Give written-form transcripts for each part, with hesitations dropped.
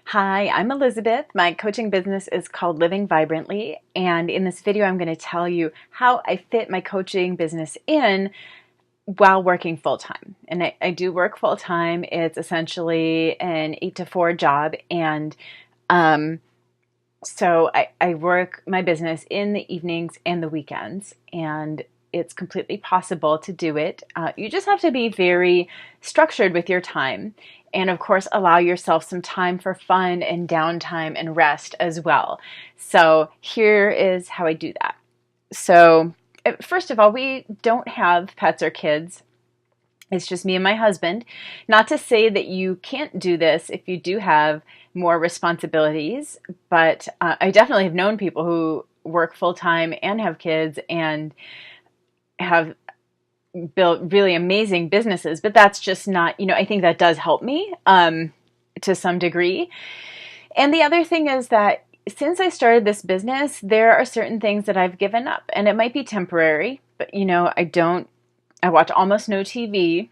Hi, I'm Elizabeth. My coaching business is called Living Vibrantly, and in this video I'm going to tell you how I fit my coaching business in while working full-time. And I do work full-time. It's essentially an 8 to 4 job, and so I work my business in the evenings and the weekends, and it's completely possible to do it. You just have to be very structured with your time, and of course allow yourself some time for fun and downtime and rest as well. So here is how I do that. So first of all, we don't have pets or kids. It's just me and my husband. Not to say that you can't do this if you do have more responsibilities, but I definitely have known people who work full-time and have kids and have built really amazing businesses, but that's just not, I think that does help me to some degree. And the other thing is that since I started this business, there are certain things that I've given up, and it might be temporary, but I watch almost no TV.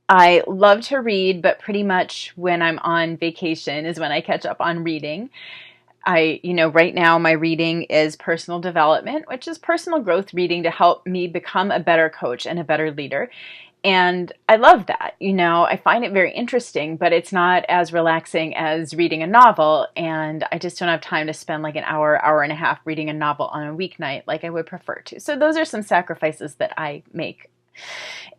I love to read, but pretty much when I'm on vacation is when I catch up on reading. Right now my reading is personal development, which is personal growth reading to help me become a better coach and a better leader. And I love that. I find it very interesting, but it's not as relaxing as reading a novel. And I just don't have time to spend like an hour, hour and a half reading a novel on a weeknight like I would prefer to. So those are some sacrifices that I make.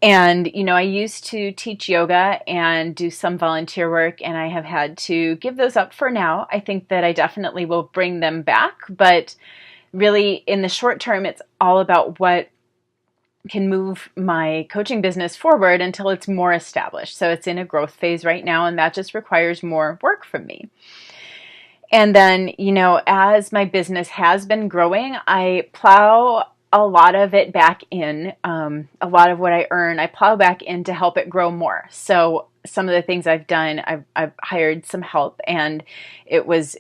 And, I used to teach yoga and do some volunteer work, and I have had to give those up for now. I think that I definitely will bring them back, but really in the short term, it's all about what can move my coaching business forward until it's more established. So it's in a growth phase right now, and that just requires more work from me. And then, as my business has been growing, I plow a lot of it back in, a lot of what I earn, I plow back in to help it grow more. So some of the things I've done, I've hired some help, and it was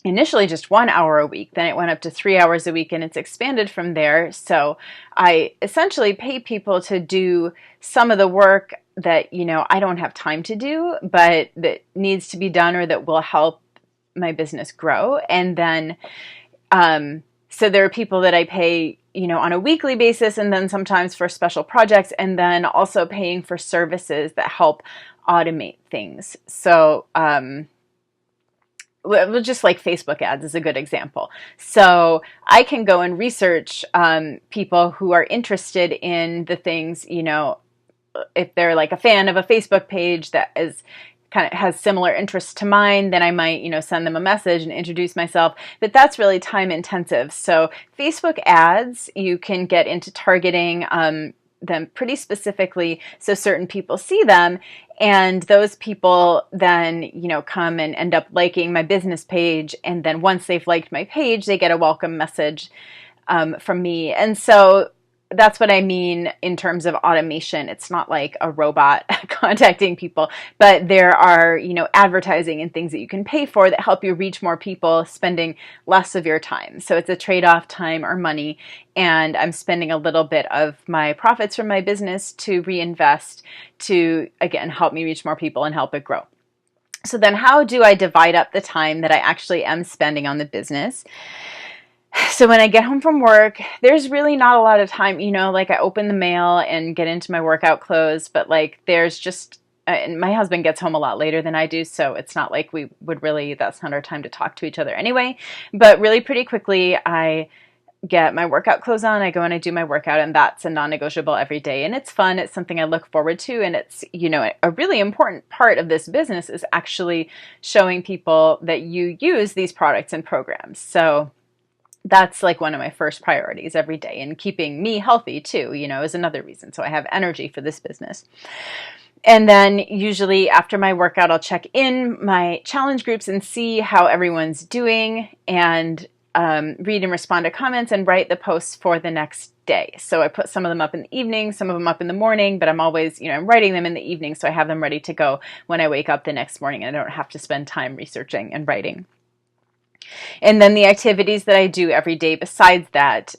initially just 1 hour a week. Then it went up to 3 hours a week, and it's expanded from there. So I essentially pay people to do some of the work that, I don't have time to do, but that needs to be done or that will help my business grow. And then, so there are people that I pay, on a weekly basis, and then sometimes for special projects, and then also paying for services that help automate things. So, just like Facebook ads is a good example. So I can go and research people who are interested in the things, if they're like a fan of a Facebook page that is kind of has similar interests to mine, then I might, send them a message and introduce myself. But that's really time intensive. So Facebook ads, you can get into targeting them pretty specifically so certain people see them. And those people then, come and end up liking my business page. And then once they've liked my page, they get a welcome message from me. And so that's what I mean in terms of automation. It's not like a robot contacting people, but there are, advertising and things that you can pay for that help you reach more people, spending less of your time. So it's a trade-off, time or money. And I'm spending a little bit of my profits from my business to reinvest to, again, help me reach more people and help it grow. So then how do I divide up the time that I actually am spending on the business? So when I get home from work, there's really not a lot of time, like I open the mail and get into my workout clothes, but like there's just, and my husband gets home a lot later than I do, so it's not like we would really, that's not our time to talk to each other anyway. But really pretty quickly, I get my workout clothes on, I go and I do my workout, and that's a non-negotiable every day. And it's fun, it's something I look forward to, and it's, a really important part of this business is actually showing people that you use these products and programs. So that's like one of my first priorities every day, and keeping me healthy too, is another reason. So I have energy for this business. And then usually after my workout, I'll check in my challenge groups and see how everyone's doing, and read and respond to comments and write the posts for the next day. So I put some of them up in the evening, some of them up in the morning, but I'm always, I'm writing them in the evening so I have them ready to go when I wake up the next morning and I don't have to spend time researching and writing. And then the activities that I do every day besides that,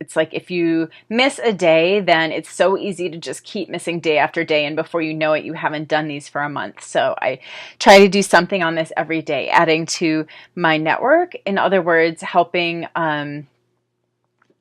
it's like if you miss a day, then it's so easy to just keep missing day after day. And before you know it, you haven't done these for a month. So I try to do something on this every day, adding to my network. In other words, helping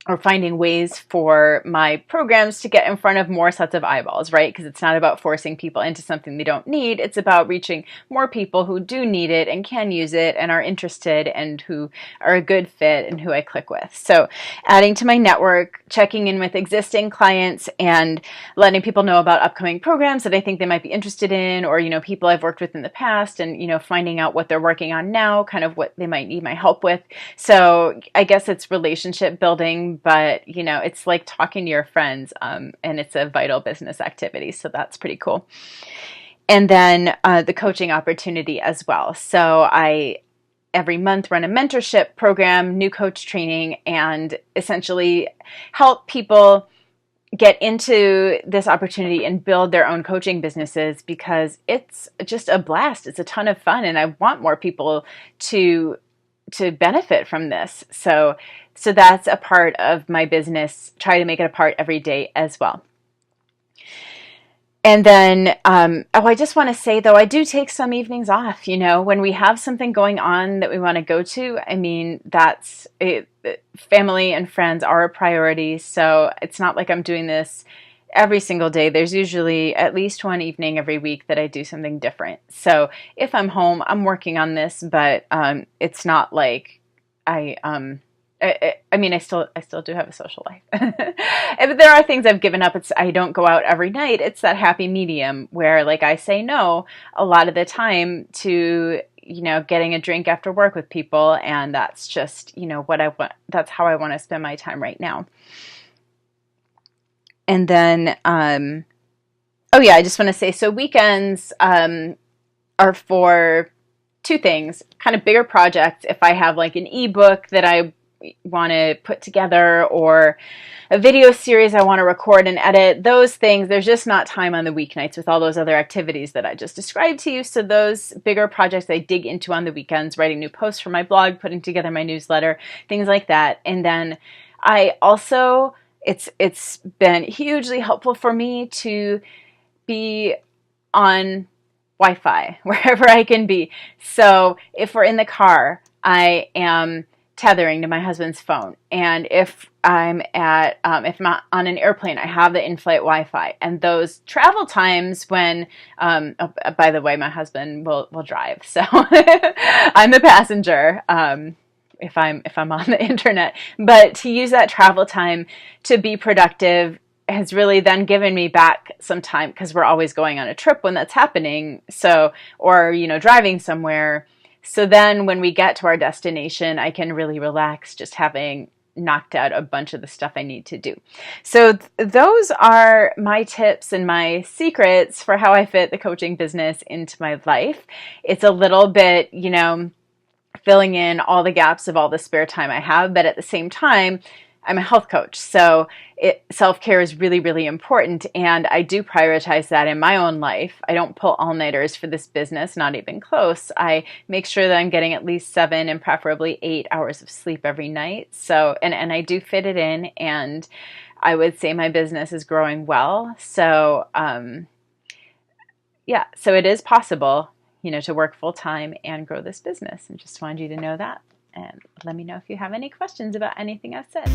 or finding ways for my programs to get in front of more sets of eyeballs, right? Because it's not about forcing people into something they don't need. It's about reaching more people who do need it and can use it and are interested and who are a good fit and who I click with. So adding to my network, checking in with existing clients and letting people know about upcoming programs that I think they might be interested in, or, people I've worked with in the past, and, finding out what they're working on now, kind of what they might need my help with. So I guess it's relationship building, but it's like talking to your friends, and it's a vital business activity. So that's pretty cool. And then the coaching opportunity as well. So I every month run a mentorship program, new coach training, and essentially help people get into this opportunity and build their own coaching businesses, because it's just a blast. It's a ton of fun, and I want more people to benefit from this. So that's a part of my business. Try to make it a part every day as well. And then, I just want to say, though, I do take some evenings off, when we have something going on that we want to go to. I mean, that's it. Family and friends are a priority. So it's not like I'm doing this every single day. There's usually at least one evening every week that I do something different. So if I'm home, I'm working on this, but it's not like I still do have a social life. But there are things I've given up. I don't go out every night. It's that happy medium where, like, I say no a lot of the time to, getting a drink after work with people. And that's just, what I want. That's how I want to spend my time right now. And then, I just want to say, so weekends are for two things, kind of bigger projects. If I have like an ebook that I want to put together, or a video series I want to record and edit, those things, there's just not time on the weeknights with all those other activities that I just described to you. So those bigger projects I dig into on the weekends, writing new posts for my blog, putting together my newsletter, things like that. And then I also, it's been hugely helpful for me to be on Wi-Fi wherever I can be. So if we're in the car, I am tethering to my husband's phone. And if I'm if I'm on an airplane, I have the in-flight Wi-Fi. And those travel times when, by the way, my husband will drive. So I'm the passenger. If I'm on the internet, but to use that travel time to be productive has really then given me back some time, because we're always going on a trip when that's happening. So, or, driving somewhere. So then when we get to our destination, I can really relax, just having knocked out a bunch of the stuff I need to do. So those are my tips and my secrets for how I fit the coaching business into my life. It's a little bit, filling in all the gaps of all the spare time I have, but at the same time, I'm a health coach, so self-care is really, really important, and I do prioritize that in my own life. I don't pull all-nighters for this business, not even close. I make sure that I'm getting at least 7 and preferably 8 hours of sleep every night. So, and I do fit it in, and I would say my business is growing well. So, so it is possible, to work full-time and grow this business, and just wanted you to know that. And let me know if you have any questions about anything I've said.